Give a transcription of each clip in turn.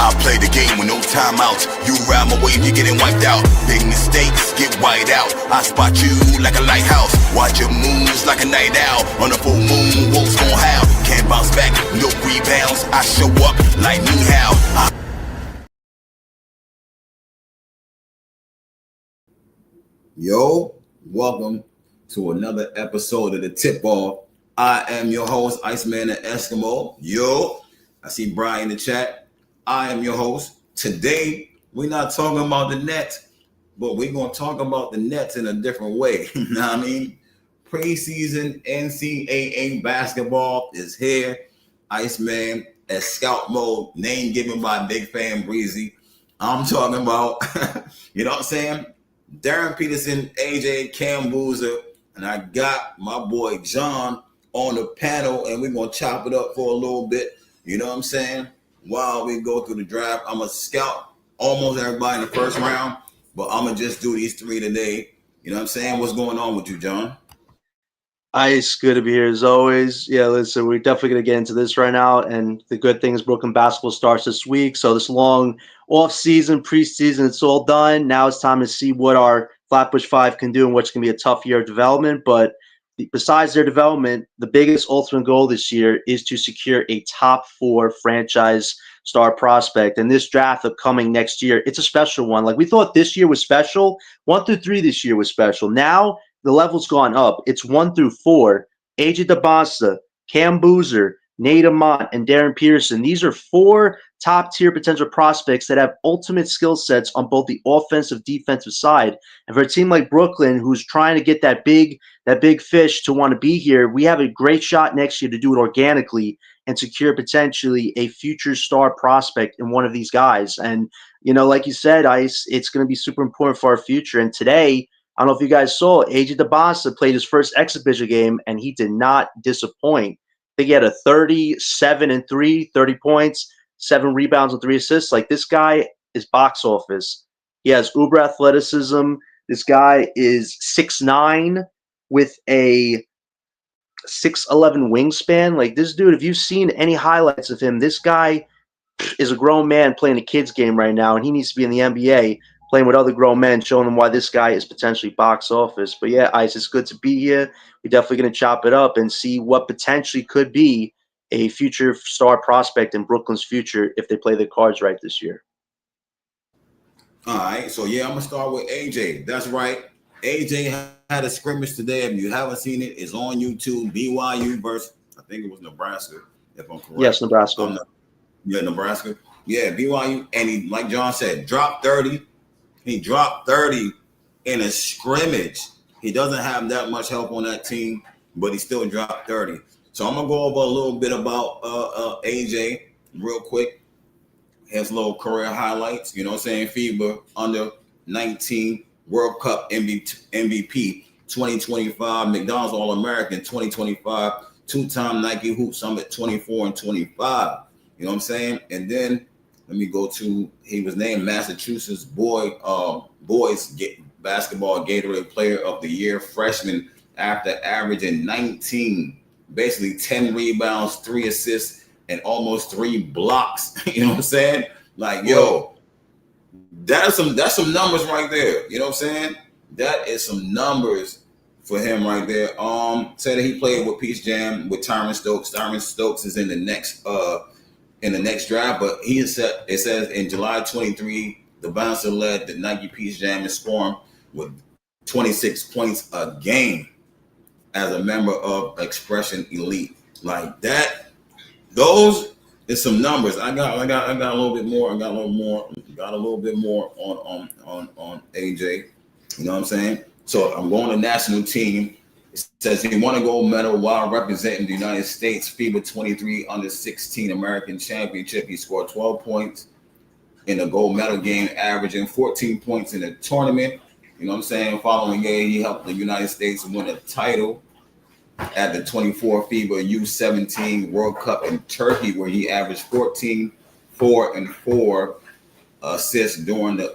I play the game with no timeouts. You ride my wave, you're getting wiped out. Big mistakes, get white out. I spot you like a lighthouse. Watch your moves like a night owl. On a full moon, wolves gon' howl. Can't bounce back, no rebounds. I show up like me how. Yo, welcome to another episode of the Tip Off. I am your host, Iceman and Eskimo. Yo, I see Brian in the chat. I am your host. Today, we're not talking about the Nets, but we're going to talk about the Nets in a different way. You know what I mean? Preseason NCAA basketball is here. Iceman at scout mode, name given by Big Fan Breezy. I'm talking about, you know what I'm saying? Darren Peterson, AJ, Cam Boozer, and I got my boy John on the panel, and we're going to chop it up for a little bit. You know what I'm saying? While we go through the draft, I'm going to scout almost everybody in the first round, but I'm going to just do these three today. You know what I'm saying? What's going on with you, John? Ice, good to be here as always. Yeah, listen, we're definitely going to get into this right now. And the good thing is Brooklyn basketball starts this week. So this long off-season, preseason, it's all done. Now it's time to see what our Flatbush Five can do and what's going to be a tough year of development. But besides their development, the biggest ultimate goal this year is to secure a top 4 franchise star prospect. And this draft upcoming next year, it's a special one. Like we thought this year was special. 1 through 3 this year was special. Now the level's gone up. It's 1 through 4. AJ DeBosta, Cam Boozer, Nate Amont, and Darren Peterson. These are 4 top-tier potential prospects that have ultimate skill sets on both the offensive, defensive side. And for a team like Brooklyn, who's trying to get that big fish to want to be here, we have a great shot next year to do it organically and secure potentially a future star prospect in one of these guys. And, you know, like you said, Ice, it's going to be super important for our future. And today, I don't know if you guys saw, AJ DeBosta played his first exhibition game, and he did not disappoint. I think he had a 37-3, 30 points, 7 rebounds and 3 assists. Like, this guy is box office. He has uber athleticism. This guy is 6'9", with a 6'11" wingspan. Like, this dude, if you've seen any highlights of him, this guy is a grown man playing a kid's game right now, and he needs to be in the NBA playing with other grown men, showing them why this guy is potentially box office. But yeah, Ice, it's good to be here. We're definitely going to chop it up and see what potentially could be a future star prospect in Brooklyn's future if they play their cards right this year. All right, so yeah, I'm going to start with AJ. That's right. AJ had a scrimmage today. If you haven't seen it, it's on YouTube. BYU versus, I think it was Nebraska, if I'm correct. Yes, Nebraska. Nebraska. Yeah, BYU. And he, like John said, dropped 30. He dropped 30 in a scrimmage. He doesn't have that much help on that team, but he still dropped 30. So I'm going to go over a little bit about AJ real quick. His little career highlights, you know what I'm saying? FIBA under 19 World Cup MVP 2025, McDonald's All-American 2025, 2-time Nike Hoop Summit 24 and 25. You know what I'm saying? And then let me go to, he was named Massachusetts boys basketball Gatorade Player of the Year freshman after averaging 19, basically 10 rebounds, 3 assists, and almost 3 blocks. You know what I'm saying? Like, yo, that's some numbers right there. You know what I'm saying? That is some numbers for him right there. Said that he played with Peach Jam with Tyron Stokes. Tyron Stokes is in the next draft, but it says in July 23, the bouncer led the Nike Peach Jam in scoring with 26 points a game as a member of Expression Elite. Like that, those is some numbers. I got a little bit more. Got a little bit more on AJ. You know what I'm saying? So I'm going to national team. It says he won a gold medal while representing the United States FIBA 23 under 16 American Championship. He scored 12 points in the gold medal game, averaging 14 points in the tournament. You know what I'm saying? Following year, he helped the United States win a title at the 24 FIBA U17 World Cup in Turkey, where he averaged 14, 4, and 4 assists during the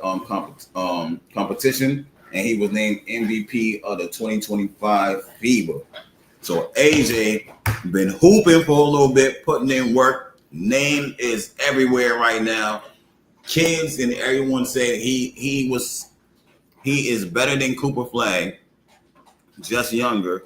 competition. And he was named MVP of the 2025 FIBA. So AJ been hooping for a little bit, putting in work. Name is everywhere right now. kids and everyone said he is better than Cooper Flag, just younger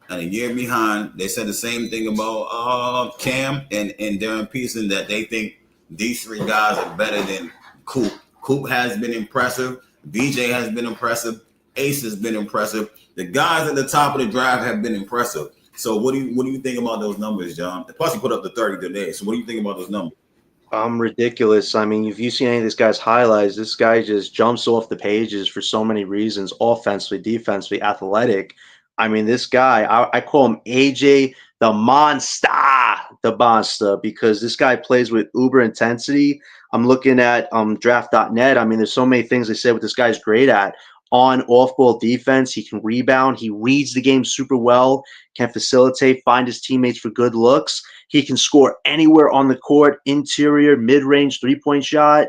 and a year behind. They said the same thing about Cam and Darren Peterson, that they think these three guys are better than Coop. Coop has been impressive. BJ has been impressive. Ace has been impressive. The guys at the top of the draft have been impressive. So what do you think about those numbers, John? Plus, he put up the 30 today. So what do you think about those numbers? Ridiculous. I mean, if you see any of this guy's highlights, this guy just jumps off the pages for so many reasons, offensively, defensively, athletic. I mean, this guy, I call him AJ the Monster, because this guy plays with uber intensity. I'm looking at draft.net. I mean, there's so many things they say what this guy's great at. On off-ball defense, he can rebound. He reads the game super well, can facilitate, find his teammates for good looks. He can score anywhere on the court, interior, mid-range, three-point shot,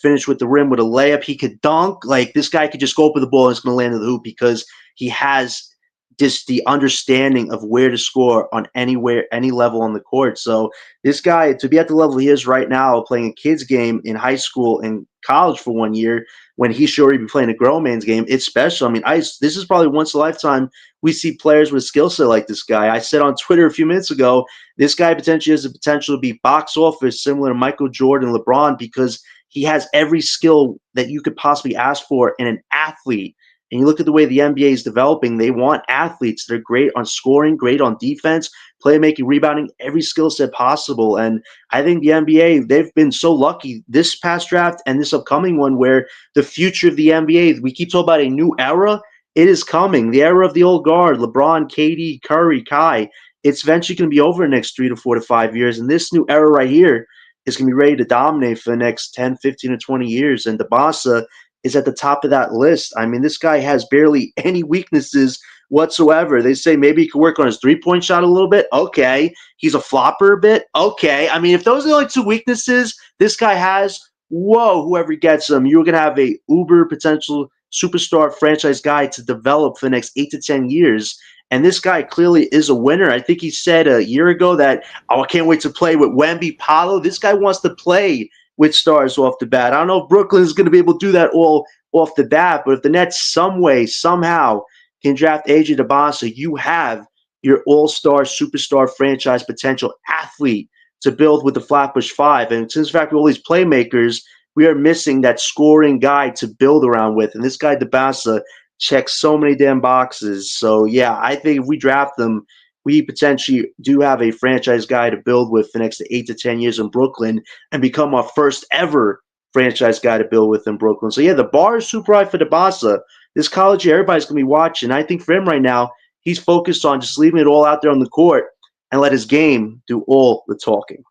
finish with the rim with a layup. He could dunk. Like, this guy could just go up with the ball and it's going to land in the hoop because he has just the understanding of where to score on any level on the court. So this guy, to be at the level he is right now, playing a kid's game in high school and college for 1 year, when he should already be playing a grown man's game, it's special. I mean, this is probably once in a lifetime we see players with a skill set like this guy. I said on Twitter a few minutes ago, this guy potentially has the potential to be box office similar to Michael Jordan, LeBron, because he has every skill that you could possibly ask for in an athlete. And you look at the way the NBA is developing, they want athletes. They're great on scoring, great on defense, playmaking, rebounding, every skill set possible. And I think the NBA, they've been so lucky this past draft and this upcoming one where the future of the NBA, we keep talking about a new era. It is coming. The era of the old guard, LeBron, KD, Curry, Kai. It's eventually going to be over the next 3 to 4 to 5 years. And this new era right here is going to be ready to dominate for the next 10, 15, or 20 years. And Dabasa is at the top of that list. I mean, this guy has barely any weaknesses whatsoever. They say maybe he could work on his three-point shot a little bit. Okay. He's a flopper a bit. Okay. I mean, if those are the only two weaknesses this guy has, whoa, whoever gets him, you're going to have a uber potential superstar franchise guy to develop for the next 8 to 10 years. And this guy clearly is a winner. I think he said a year ago that, I can't wait to play with Wemby, Paolo. This guy wants to play with stars off the bat. I don't know if Brooklyn is going to be able to do that all off the bat, but if the Nets some way, somehow can draft AJ Dabasa, you have your all-star, superstar, franchise potential athlete to build with the Flatbush Five. And since, in fact, with all these playmakers, we are missing that scoring guy to build around with. And this guy, Dabasa, checks so many damn boxes. So, yeah, I think if we draft them, we potentially do have a franchise guy to build with the next 8 to 10 years in Brooklyn and become our first ever franchise guy to build with in Brooklyn. So, yeah, the bar is super high for Dabasa. This college year, everybody's going to be watching. I think for him right now, he's focused on just leaving it all out there on the court and let his game do all the talking.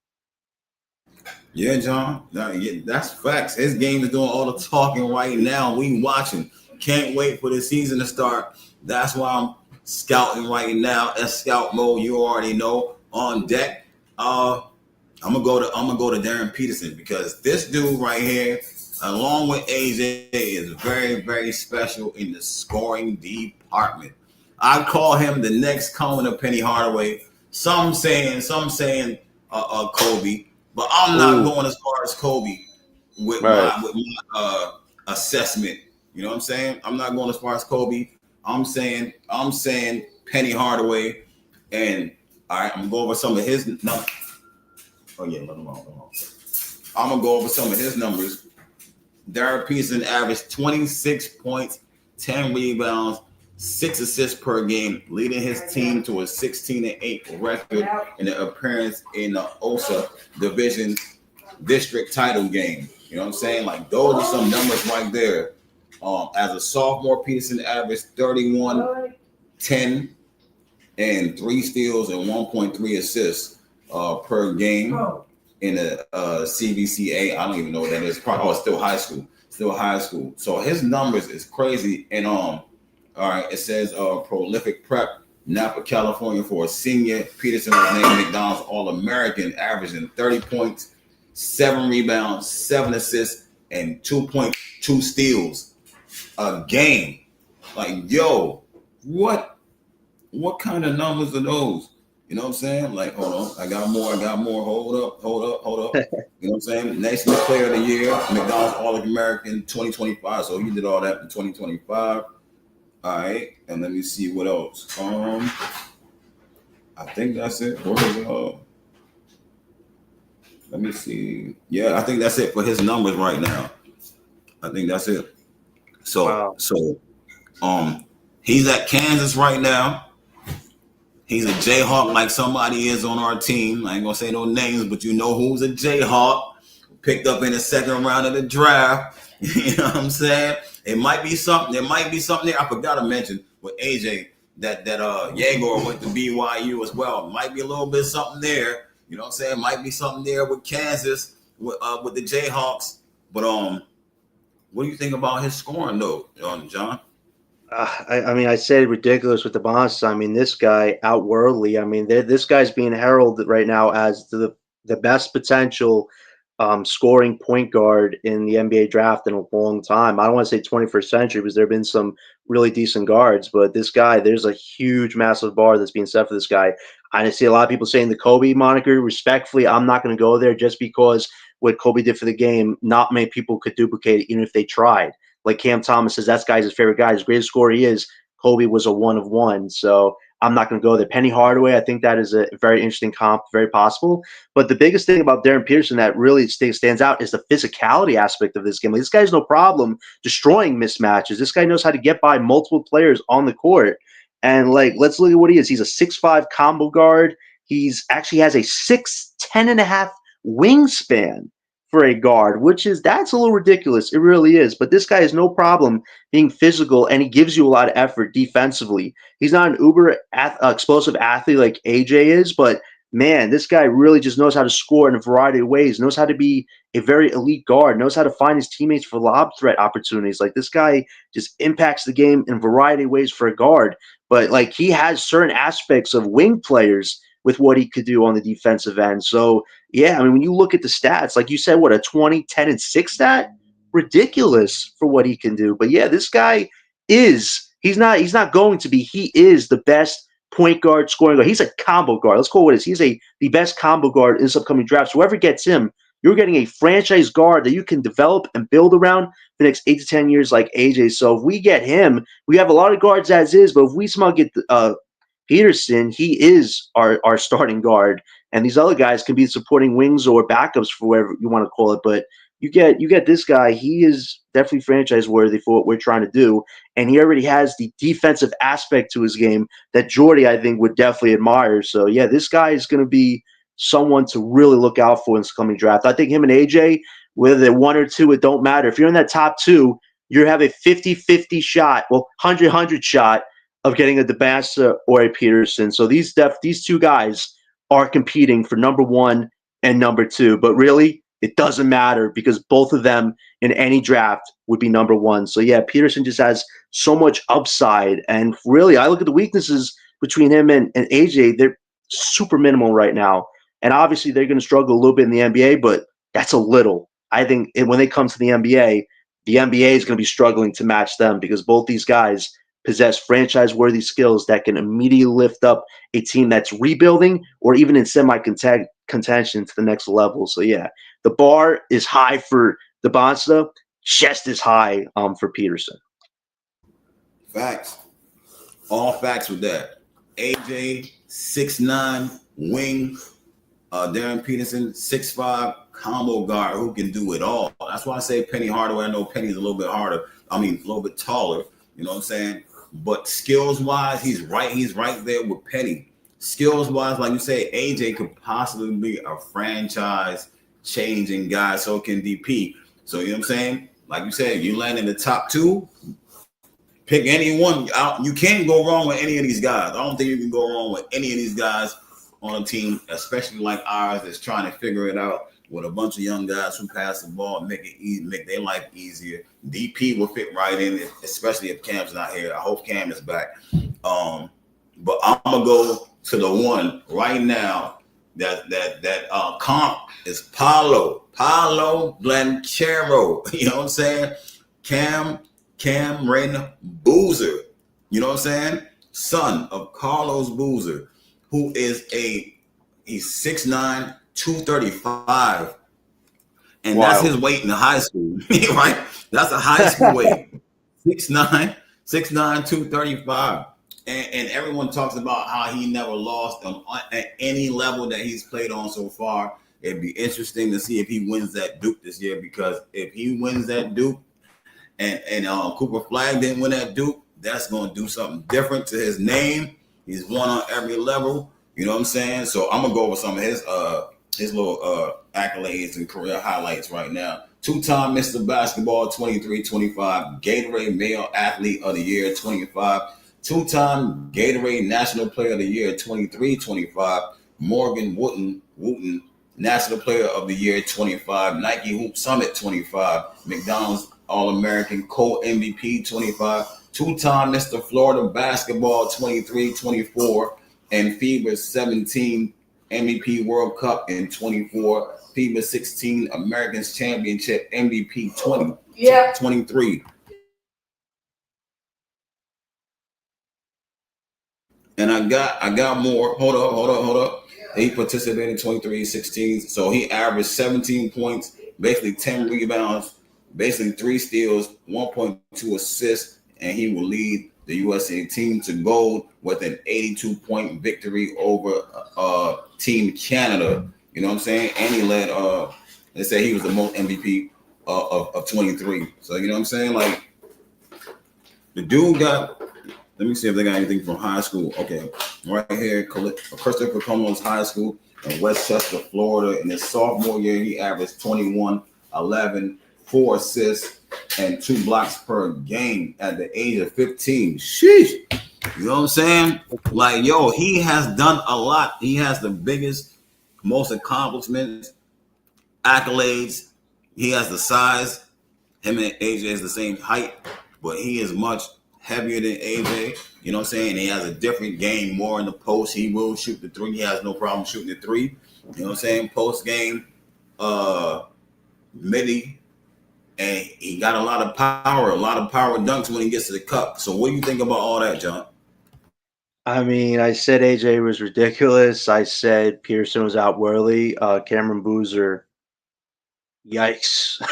Yeah, John, that's facts. His game is doing all the talking right now. We watching. Can't wait for the season to start. That's why I'm scouting right now. That's scout mode. You already know, on deck. I'm gonna go to Darren Peterson, because this dude right here, along with AJ, is very, very special in the scoring department. I call him the next coming of Penny Hardaway. Some saying Kobe, but I'm not going as far as Kobe with my assessment. You know what I'm saying? I'm not going as far as Kobe. I'm saying Penny Hardaway, and all right, I'm gonna go over some of his numbers. Oh yeah, let him on. I'm gonna go over some of his numbers. Darren Peterson averaged 26 points, 10 rebounds, 6 assists per game, leading his team to a 16-8 record in the appearance in the OSA Division District title game. You know what I'm saying? Like, those are some numbers right there. As a sophomore, Peterson averaged 31, 10, and 3 steals and 1.3 assists per game in the CBCA. I don't even know what that is. Probably, it's still high school. So his numbers is crazy. And all right, it says prolific prep, Napa, California, for a senior. Peterson was named McDonald's All-American, averaging 30 points, 7 rebounds, 7 assists, and 2.2 steals a game. Like, yo, what kind of numbers are those? You know what I'm saying? Like, hold on, I got more. Hold up. You know what I'm saying? National Player of the Year, McDonald's All-American 2025. So he did all that in 2025. All right, and let me see what else. I think that's it. Let me see. Yeah, I think that's it for his numbers right now. I think that's it. So, Wow. he's at Kansas right now. He's a Jayhawk like somebody is on our team. I ain't gonna say no names, but you know who's a Jayhawk. Picked up in the second round of the draft. You know what I'm saying? It might be something. There might be something there. I forgot to mention with AJ that Yegor went to BYU as well. Might be a little bit something there. You know what I'm saying? Might be something there with Kansas with the Jayhawks. But what do you think about his scoring though, John? I mean, I said ridiculous with the boss. I mean, this guy outworldly. I mean, this guy's being heralded right now as the best potential scoring point guard in the NBA draft in a long time. I don't want to say 21st century because there have been some really decent guards, but this guy, there's a huge, massive bar that's being set for this guy. I see a lot of people saying the Kobe moniker. Respectfully, I'm not going to go there just because what Kobe did for the game, not many people could duplicate it, even if they tried. Like Cam Thomas says, that's guy's his favorite guy. His greatest scorer he is. Kobe was a one of one. So I'm not going to go there. Penny Hardaway, I think that is a very interesting comp, very possible. But the biggest thing about Darren Peterson that really stands out is the physicality aspect of this game. Like, this guy's no problem destroying mismatches. This guy knows how to get by multiple players on the court. And like, let's look at what he is. He's a 6'5" combo guard. He's actually has a 6'10.5" wingspan for a guard, that's a little ridiculous. It really is. But this guy has no problem being physical, and he gives you a lot of effort defensively. He's not an uber explosive athlete like AJ is, but man, this guy really just knows how to score in a variety of ways, knows how to be a very elite guard, knows how to find his teammates for lob threat opportunities. Like, this guy just impacts the game in a variety of ways for a guard. But like, he has certain aspects of wing players with what he could do on the defensive end. So yeah, I mean, when you look at the stats, like you said, what, a 20, 10, and 6 stat? Ridiculous for what he can do. But yeah, this guy he's not going to be, he is the best point guard scoring guard. He's a combo guard. Let's call it what it is. He's the best combo guard in this upcoming draft. So whoever gets him, you're getting a franchise guard that you can develop and build around for the next 8 to 10 years like AJ. So if we get him, we have a lot of guards as is, but if we somehow get Peterson, he is our starting guard, and these other guys can be supporting wings or backups for whatever you want to call it. But you get this guy. He is definitely franchise worthy for what we're trying to do, and he already has the defensive aspect to his game that Jordy, I think, would definitely admire. So yeah, this guy is going to be someone to really look out for in this coming draft. I think him and AJ, whether they're one or two, it don't matter. If you're in that top two, you have a 50-50 shot, well, 100-100 shot of getting a DeBassa or a Peterson. So these two guys are competing for number one and number two. But really, it doesn't matter because both of them in any draft would be number one. So yeah, Peterson just has so much upside. And really, I look at the weaknesses between him and AJ. They're super minimal right now. And obviously, they're going to struggle a little bit in the NBA, but that's a little. I think when they come to the NBA is going to be struggling to match them because both these guys possess franchise-worthy skills that can immediately lift up a team that's rebuilding or even in semi-contention to the next level. So yeah, the bar is high for the Bonsta, just as high for Peterson. Facts. All facts with that. AJ 6'9" wing. Darren Peterson 6'5" combo guard who can do it all. That's why I say Penny Hardaway. I know Penny's a little bit harder. I mean, a little bit taller. You know what I'm saying? But skills wise, he's right there with Penny. Skills wise, like you say, AJ could possibly be a franchise changing guy. So can DP. So you know what I'm saying? Like you said, you land in the top two, pick any one out. You can't go wrong with any of these guys. I don't think you can go wrong with any of these guys on a team, especially like ours that's trying to figure it out with a bunch of young guys who pass the ball and make it easy, make their life easier. DP will fit right in, especially if Cam's not here. I hope Cam is back. But I'm gonna go to the one right now that comp is Paolo Blanchero. You know what I'm saying? Cameron Boozer. You know what I'm saying? Son of Carlos Boozer, who is he's 6'9", 235. And that's Wild. his weight in the high school, right? That's a high school weight. 6'9", 6'9", 235. And everyone talks about how he never lost at any level that he's played on so far. It'd be interesting to see if he wins that Duke this year, because if he wins that Duke and Cooper Flag didn't win that Duke, that's going to do something different to his name. He's won on every level. You know what I'm saying? So I'm going to go over some of his little accolades and career highlights right now. Two-time Mr. Basketball, 23-25. Gatorade Male Athlete of the Year, 25. Two-time Gatorade National Player of the Year, 23-25. Morgan Wooten, National Player of the Year, 25. Nike Hoop Summit, 25. McDonald's All-American Co-MVP, 25. Two-time Mr. Florida Basketball, 23-24. And FIBA 17 MVP World Cup in 24, FIBA 16 Americans Championship MVP 23. And I got more. Hold up. He participated in 23, 16. So he averaged 17 points, basically 10 rebounds, basically 3 steals, 1.2 assists, and he will lead the USA team to gold with an 82-point victory over Team Canada. You know what I'm saying? And he led, they say he was the most MVP of 23. So, you know what I'm saying? Like, the dude got, let me see if they got anything from high school. Okay, right here, Christopher Columbus High School in Westchester, Florida. In his sophomore year, he averaged 21, 11, 4 assists, and 2 blocks per game at the age of 15. Sheesh. You know what I'm saying? Like, yo, he has done a lot. He has the biggest, most accomplishments, accolades. He has the size. Him and AJ is the same height, but he is much heavier than AJ. You know what I'm saying? He has a different game, more in the post. He will shoot the 3. He has no problem shooting the 3. You know what I'm saying? Post game, midi. And he got a lot of power dunks when he gets to the cup. So what do you think about all that, John? I mean, I said AJ was ridiculous. I said Pearson was outworldly. Cameron Boozer, yikes.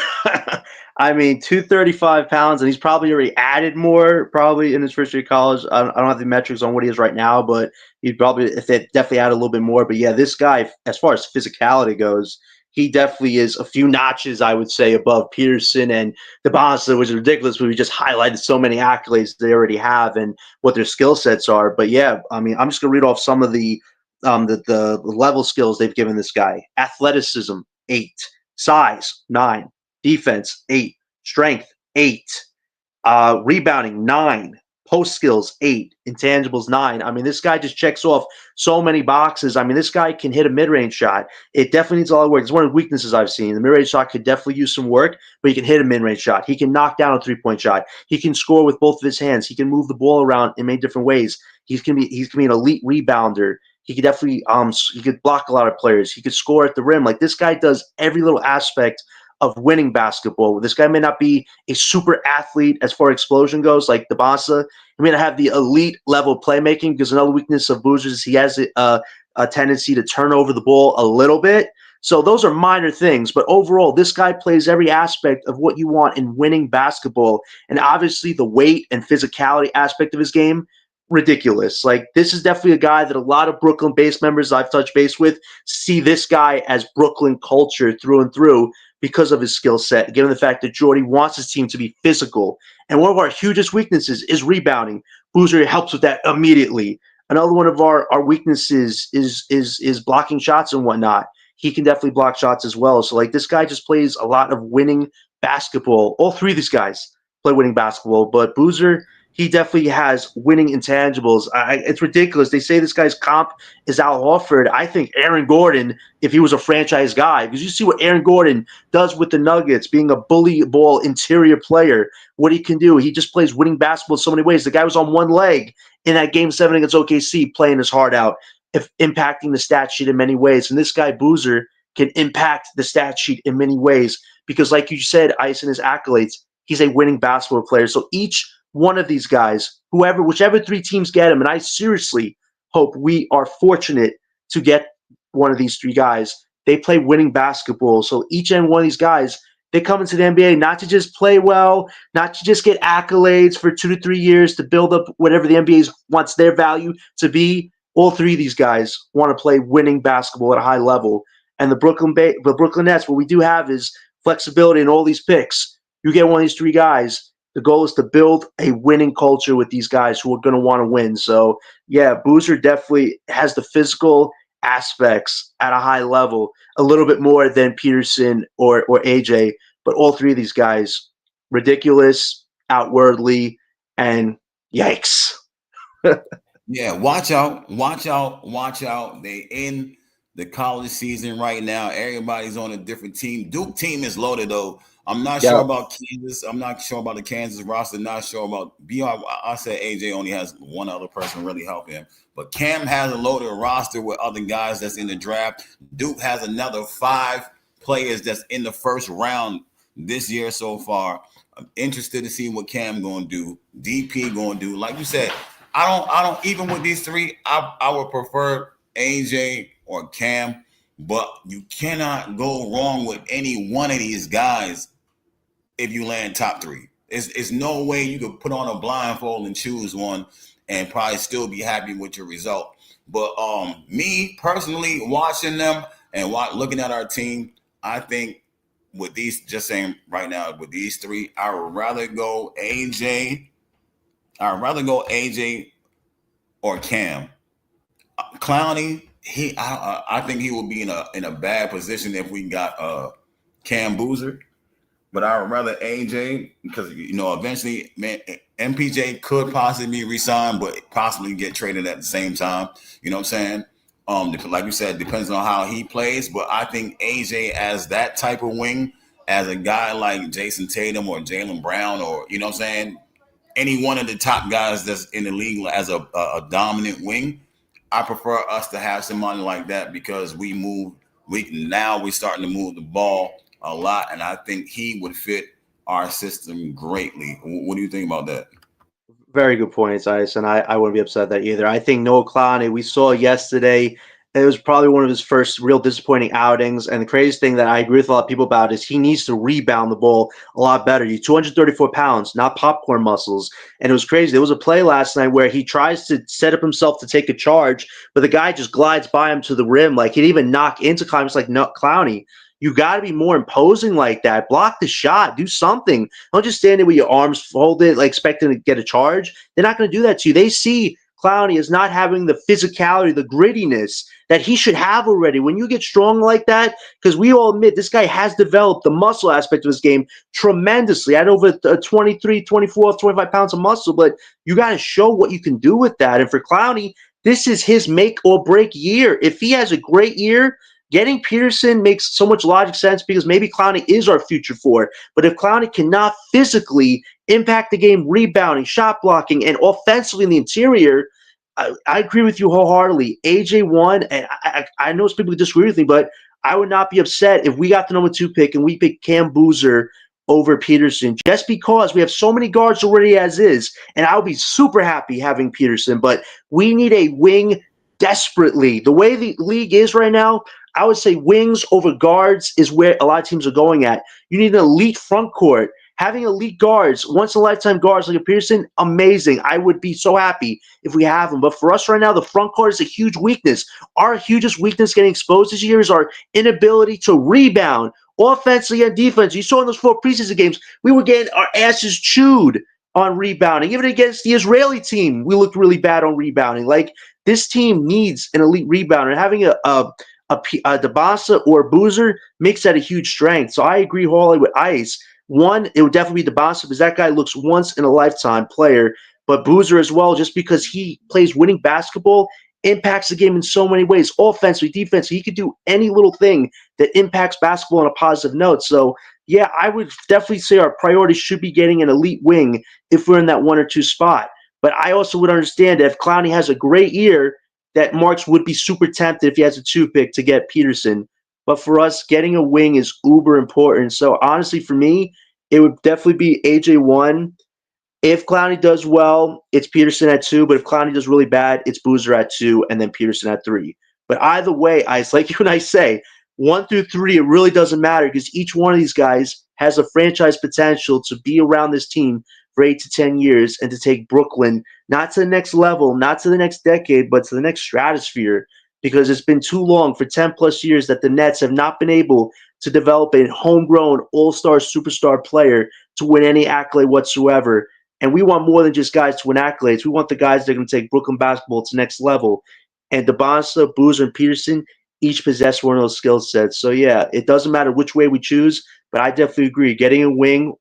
I mean, 235 pounds, and he's probably already added more probably in his first year of college. I don't have the metrics on what he is right now, but he'd probably, if they definitely add a little bit more. But yeah, this guy, as far as physicality goes, he definitely is a few notches, I would say, above Pearson and the Bonsa, which is ridiculous. We just highlighted so many accolades they already have and what their skill sets are. But yeah, I mean, I'm just gonna read off some of the level skills they've given this guy. Athleticism, 8. Size, 9. Defense, 8. Strength, 8. Rebounding, 9. Post skills, 8. Intangibles, 9. I mean, this guy just checks off so many boxes. I mean, this guy can hit a mid-range shot. It definitely needs a lot of work. It's one of the weaknesses I've seen. The mid-range shot could definitely use some work, but he can hit a mid-range shot. He can knock down a three-point shot. He can score with both of his hands. He can move the ball around in many different ways. He's gonna be an elite rebounder. He could definitely he could block a lot of players. He could score at the rim. Like, this guy does every little aspect of winning basketball. This guy may not be a super athlete as far as explosion goes, like the Bassa. He may not have the elite level playmaking, because another weakness of Boozer is he has a tendency to turn over the ball a little bit. So those are minor things, but overall, this guy plays every aspect of what you want in winning basketball. And obviously the weight and physicality aspect of his game, ridiculous. Like, this is definitely a guy that a lot of Brooklyn base members I've touched base with see this guy as Brooklyn culture through and through, because of his skill set, given the fact that Jordy wants his team to be physical. And one of our hugest weaknesses is rebounding. Boozer helps with that immediately. Another one of our weaknesses is blocking shots and whatnot. He can definitely block shots as well. So, like, this guy just plays a lot of winning basketball. All 3 of these guys play winning basketball, but Boozer, he definitely has winning intangibles. It's ridiculous. They say this guy's comp is Al Horford. I think Aaron Gordon, if he was a franchise guy, because you see what Aaron Gordon does with the Nuggets, being a bully ball interior player, what he can do. He just plays winning basketball in so many ways. The guy was on one leg in that Game 7 against OKC, playing his heart out, impacting the stat sheet in many ways. And this guy, Boozer, can impact the stat sheet in many ways because, like you said, Ice and his accolades, he's a winning basketball player. So each one of these guys, whichever 3 teams get him, and I seriously hope we are fortunate to get one of these three guys. They play winning basketball. So each and one of these guys, they come into the NBA not to just play well, not to just get accolades for 2 to 3 years to build up whatever the NBA wants their value to be. All three of these guys want to play winning basketball at a high level. And the Brooklyn Nets, what we do have is flexibility in all these picks. You get one of these three guys. The goal is to build a winning culture with these guys who are going to want to win. So, yeah, Boozer definitely has the physical aspects at a high level, a little bit more than Peterson or AJ. But all three of these guys, ridiculous, outwardly, and yikes. Yeah, watch out, watch out, watch out. They in the college season right now. Everybody's on a different team. Duke team is loaded though. I'm not sure Yeah. about Kansas. I'm not sure about the Kansas roster. Not sure about BR. I said AJ only has one other person really helping him. But Cam has a loaded roster with other guys that's in the draft. Duke has another 5 players that's in the first round this year so far. I'm interested to see what Cam gonna do. DP gonna do. Like you said, I don't even with these three, I would prefer AJ or Cam, but you cannot go wrong with any one of these guys if you land top 3. It's no way you could put on a blindfold and choose one and probably still be happy with your result. But me personally watching them and looking at our team, I think with these, just saying right now, with these three, I would rather go AJ. I'd rather go AJ or Cam. Clowney, I think he will be in a bad position if we got Cam Boozer. But I would rather AJ because eventually, man, MPJ could possibly resign, but possibly get traded at the same time. You know what I'm saying? Like you said, depends on how he plays. But I think AJ as that type of wing, as a guy like Jason Tatum or Jaylen Brown, or you know what I'm saying, any one of the top guys that's in the league as a dominant wing, I prefer us to have somebody like that because we're starting to move the ball a lot, and I think he would fit our system greatly. What do you think about that? Very good points, Ice, and I wouldn't be upset at that either. I think Noah Clowney, we saw yesterday, it was probably one of his first real disappointing outings. And the craziest thing that I agree with a lot of people about is he needs to rebound the ball a lot better. He's 234 pounds, not popcorn muscles. And it was crazy. There was a play last night where he tries to set up himself to take a charge, but the guy just glides by him to the rim. Like he'd even knock into Clowney. It's like, no, Clowney, you got to be more imposing like that. Block the shot. Do something. Don't just stand there with your arms folded, like expecting to get a charge. They're not going to do that to you. They see Clowney as not having the physicality, the grittiness that he should have already. When you get strong like that, because we all admit this guy has developed the muscle aspect of his game tremendously. I had over 23, 24, 25 pounds of muscle, but you got to show what you can do with that. And for Clowney, this is his make or break year. If he has a great year, getting Peterson makes so much logic sense because maybe Clowney is our future for. But if Clowney cannot physically impact the game, rebounding, shot blocking, and offensively in the interior, I agree with you wholeheartedly. AJ won, and I know some people disagree with me, but I would not be upset if we got the number 2 pick and we picked Cam Boozer over Peterson, just because we have so many guards already as is, and I would be super happy having Peterson, but we need a wing desperately. The way the league is right now, I would say wings over guards is where a lot of teams are going at. You need an elite front court. Having elite guards, once-in-a-lifetime guards like a Pearson, amazing. I would be so happy if we have them. But for us right now, the front court is a huge weakness. Our hugest weakness getting exposed this year is our inability to rebound, offensively and defense. You saw in those 4 preseason games, we were getting our asses chewed on rebounding. Even against the Israeli team, we looked really bad on rebounding. Like, this team needs an elite rebounder. And having a Dabasa or Boozer makes that a huge strength. So I agree wholly with Ice. One, it would definitely be Dabasa because that guy looks once in a lifetime player. But Boozer as well, just because he plays winning basketball, impacts the game in so many ways. Offensively, defensively, he could do any little thing that impacts basketball on a positive note. So yeah, I would definitely say our priority should be getting an elite wing if we're in that 1 or 2 spot. But I also would understand that if Clowney has a great year, that Marks would be super tempted if he has a 2 pick to get Peterson. But for us, getting a wing is uber important. So honestly, for me, it would definitely be AJ 1, If Clowney does well, it's Peterson at 2. But if Clowney does really bad, it's Boozer at 2 and then Peterson at 3. But either way, Ice, like you and I say, 1 through 3, it really doesn't matter because each one of these guys has a franchise potential to be around this team for 8 to 10 years and to take Brooklyn not to the next level, not to the next decade, but to the next stratosphere, because it's been too long for 10 plus years that the Nets have not been able to develop a homegrown all-star superstar player to win any accolade whatsoever. And we want more than just guys to win accolades. We want the guys that are going to take Brooklyn basketball to the next level. And DeBonsa, Boozer, and Peterson each possess one of those skill sets. So, yeah, it doesn't matter which way we choose, but I definitely agree. Getting a wing,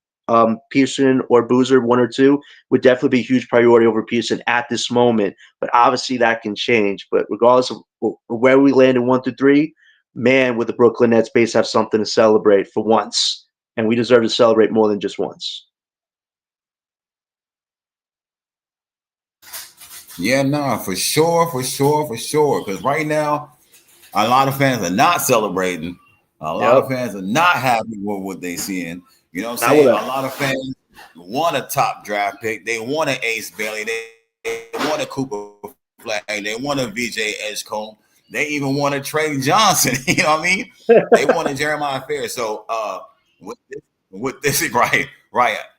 Peterson or Boozer, 1 or 2, would definitely be a huge priority over Peterson at this moment. But obviously that can change. But regardless of where we land in 1 through 3, man, would the Brooklyn Nets base have something to celebrate for once. And we deserve to celebrate more than just once. Yeah, no, for sure. Because right now, a lot of fans are not celebrating. A lot of fans are not happy with what they're seeing. You know what I'm saying? A lot of fans want a top draft pick. They want an Ace Bailey. They want a Cooper Flag. They want a VJ Edgecombe. They even want a Trey Johnson. You know what I mean? They want a Jeremiah Fair. So with this, right.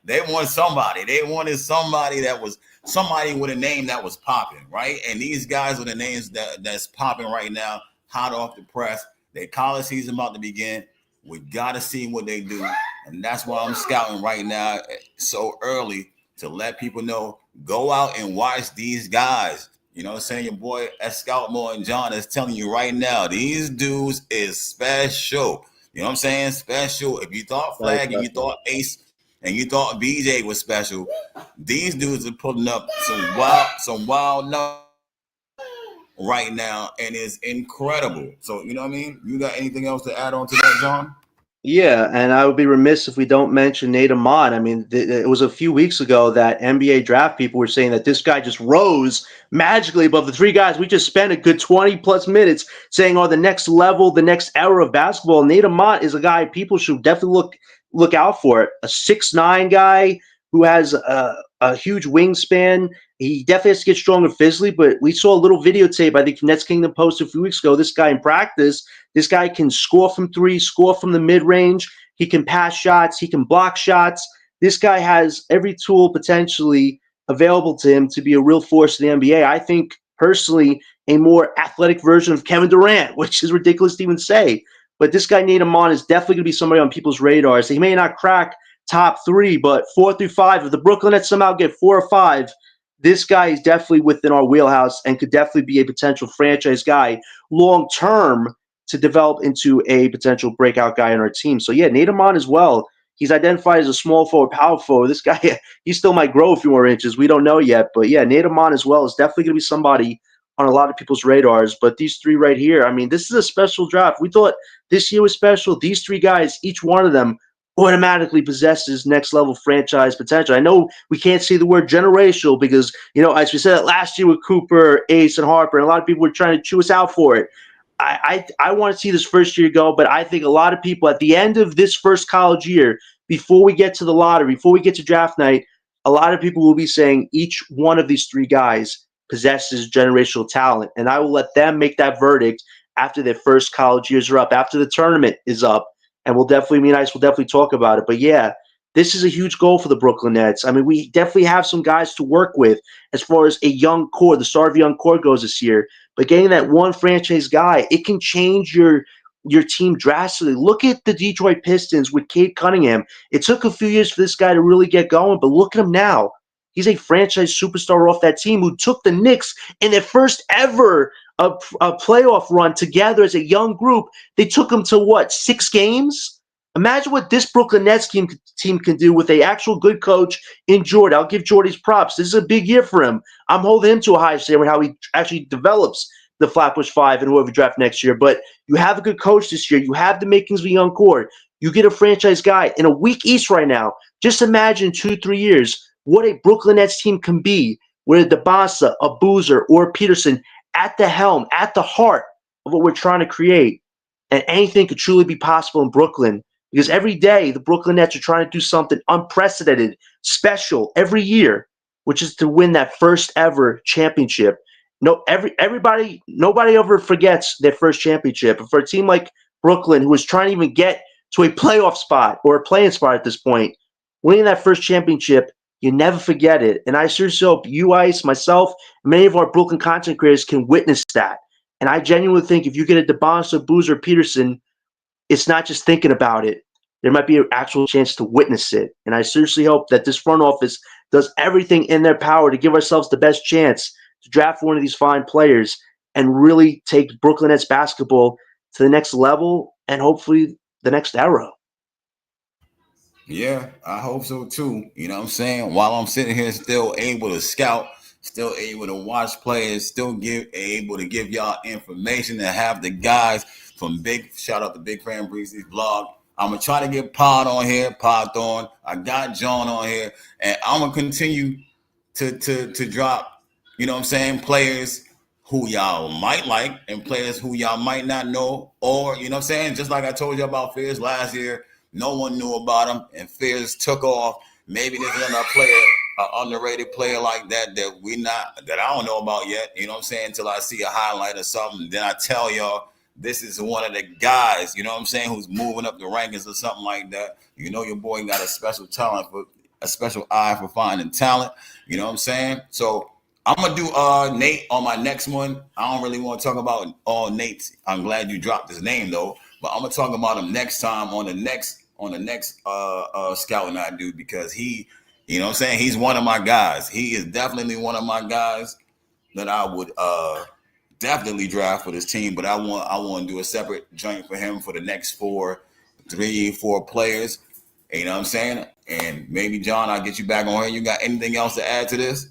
They want somebody. They wanted somebody that was somebody with a name that was popping, right? And these guys are the names that's popping right now, hot off the press. Their college season about to begin. We got to see what they do. And that's why I'm scouting right now so early to let people know, go out and watch these guys. You know what I'm saying? Your boy S. Scout Moore and John is telling you right now, these dudes is special. You know what I'm saying? Special. If you thought Flag and you thought Ace and you thought BJ was special, these dudes are putting up some wild numbers right now, and it's incredible. So, you know what I mean? You got anything else to add on to that, John? Yeah, and I would be remiss if we don't mention Nate Ahmad. I mean, it was a few weeks ago that NBA draft people were saying that this guy just rose magically above the 3 guys. We just spent a good 20 plus minutes saying, "Oh, the next level, the next era of basketball." Nate Ahmad is a guy people should definitely look out for. A 6'9" guy who has a huge wingspan. He definitely has to get stronger physically, but we saw a little videotape, I think, from Nets Kingdom Post a few weeks ago. This guy in practice, this guy can score from 3, score from the mid-range. He can pass shots. He can block shots. This guy has every tool potentially available to him to be a real force in the NBA. I think, personally, a more athletic version of Kevin Durant, which is ridiculous to even say. But this guy, Nate Ahmad, is definitely going to be somebody on people's radars. He may not crack top 3, but 4 through 5. If the Brooklyn Nets somehow get 4 or 5, this guy is definitely within our wheelhouse and could definitely be a potential franchise guy long term to develop into a potential breakout guy on our team. So, yeah, Nate Ahmad as well. He's identified as a small forward, power forward. This guy, he still might grow a few more inches. We don't know yet. But, yeah, Nate Ahmad as well is definitely going to be somebody on a lot of people's radars. But these 3 right here, I mean, this is a special draft. We thought this year was special. These 3 guys, each one of them, automatically possesses next level franchise potential. I know we can't say the word generational because, you know, as we said last year with Cooper, Ace, and Harper, and a lot of people were trying to chew us out for it. I want to see this first year go, but I think a lot of people at the end of this first college year, before we get to the lottery, before we get to draft night, a lot of people will be saying each one of these 3 guys possesses generational talent. And I will let them make that verdict after their first college years are up, after the tournament is up. And we'll definitely, me and Ice will definitely talk about it. But yeah, this is a huge goal for the Brooklyn Nets. I mean, we definitely have some guys to work with as far as a young core, the start of a young core goes this year. But getting that one franchise guy, it can change your team drastically. Look at the Detroit Pistons with Cade Cunningham. It took a few years for this guy to really get going, but look at him now. He's a franchise superstar off that team who took the Knicks in their first ever a playoff run together as a young group. They took them to what, 6 games? Imagine what this Brooklyn Nets team can do with a actual good coach in Jordan. I'll give Jordan his props. This is a big year for him. I'm holding him to a high standard how he actually develops the Flatbush 5 and whoever draft next year. But you have a good coach this year. You have the makings of a young core. You get a franchise guy in a weak East right now. Just imagine 2-3 years what a Brooklyn Nets team can be with a DeBonsa, a Boozer, or a Peterson at the helm, at the heart of what we're trying to create. And anything could truly be possible in Brooklyn Because every day the Brooklyn Nets are trying to do something unprecedented, special every year, which is to win that first ever championship. Nobody ever forgets their first championship. And for a team like Brooklyn, who was trying to even get to a playoff spot or a playing spot at this point, winning that first championship, you never forget it. And I seriously hope you, Ice, myself, and many of our Brooklyn content creators can witness that. And I genuinely think if you get a DeBonis or Boozer Peterson, it's not just thinking about it. There might be an actual chance to witness it. And I seriously hope that this front office does everything in their power to give ourselves the best chance to draft one of these fine players and really take Brooklyn Nets basketball to the next level and hopefully the next era. Yeah, I hope so too. You know what I'm saying? While I'm sitting here still able to scout, still able to watch players, still able to give y'all information and have the guys from shout out to Big Fan Breezy's blog. I'm gonna try to get Pod on here, Pod Thorn. I got John on here, and I'm gonna continue to drop, you know what I'm saying, players who y'all might like and players who y'all might not know, or you know what I'm saying, just like I told you about Fierce last year. No one knew about him, and Fierce took off. Maybe there's another player, an underrated player like that that I don't know about yet. You know what I'm saying? Until I see a highlight or something, then I tell y'all this is one of the guys. You know what I'm saying? Who's moving up the rankings or something like that. You know your boy got a special eye for finding talent. You know what I'm saying? So I'm gonna do Nate on my next one. I don't really want to talk about Nate. I'm glad you dropped his name though, but I'm gonna talk about him next time on the next scouting I do, because he, you know what I'm saying, he's one of my guys. He is definitely one of my guys that I would definitely draft for this team, but I want to do a separate joint for him for the next 4 players. You know what I'm saying? And maybe John, I'll get you back on here. You got anything else to add to this?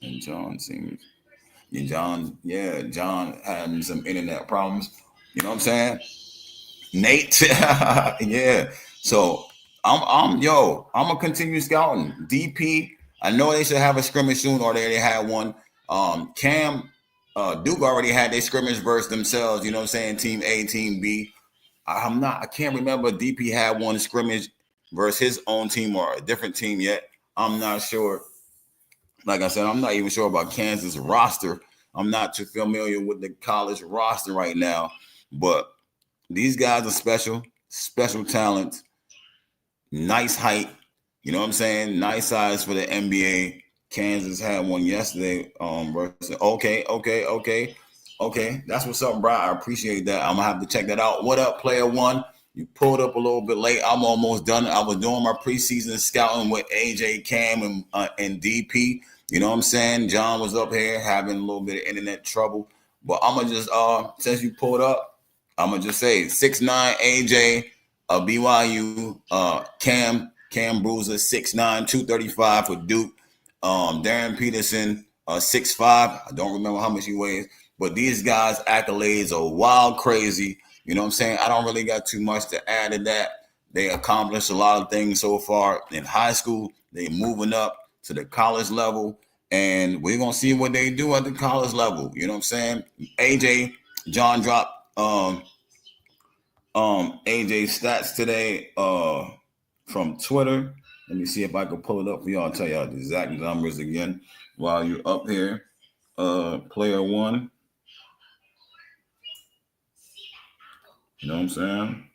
And John having some internet problems. You know what I'm saying? Nate, yeah. So I'm gonna continue scouting. DP, I know they should have a scrimmage soon, or they had one. Cam, Duke already had their scrimmage versus themselves. You know what I'm saying? Team A, Team B. I can't remember if DP had one scrimmage versus his own team or a different team yet. I'm not sure. Like I said, I'm not even sure about Kansas roster. I'm not too familiar with the college roster right now, but these guys are special talents, nice height. You know what I'm saying? Nice size for the NBA. Kansas had one yesterday. Versus, okay. That's what's up, bro. I appreciate that. I'm gonna have to check that out. What up, player one? You pulled up a little bit late. I'm almost done. I was doing my preseason scouting with AJ, Cam, and DP. You know what I'm saying? John was up here having a little bit of internet trouble. But I'm going to just, since you pulled up, I'm going to just say 6'9", AJ, BYU, Cam Bruiser, 6'9", 235 for Duke. Darren Peterson, 6'5". I don't remember how much he weighs. But these guys' accolades are wild crazy. You know what I'm saying? I don't really got too much to add to that. They accomplished a lot of things so far in high school. They moving up to the college level, and we're going to see what they do at the college level. You know what I'm saying? AJ, John dropped AJ stats today from Twitter. Let me see if I can pull it up for y'all. I'll tell y'all the exact numbers again while you're up here. Player one. You know what I'm saying?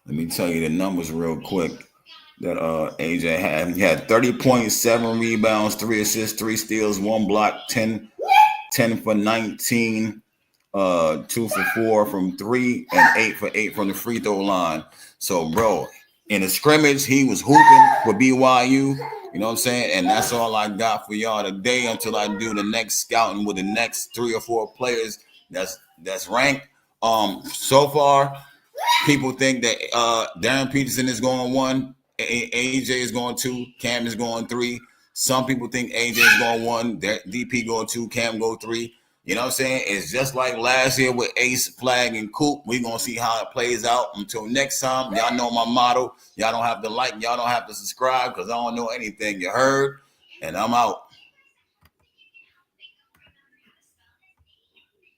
Let me tell you the numbers real quick that AJ had. He had 30.7 rebounds, 3 assists, 3 steals, 1 block, 10 for 19, 2 for 4 from 3, and 8 for 8 from the free throw line. So, bro, in the scrimmage, he was hooping for BYU. You know what I'm saying? And that's all I got for y'all today until I do the next scouting with the next 3 or 4 players that's ranked. So far, people think that Darren Peterson is going 1, AJ is going 2, Cam is going 3. Some people think AJ is going 1, DP going 2, Cam go 3. You know what I'm saying? It's just like last year with Ace, Flag, and Coop. We're going to see how it plays out. Until next time, y'all know my motto. Y'all don't have to like, y'all don't have to subscribe because I don't know anything. You heard? And I'm out.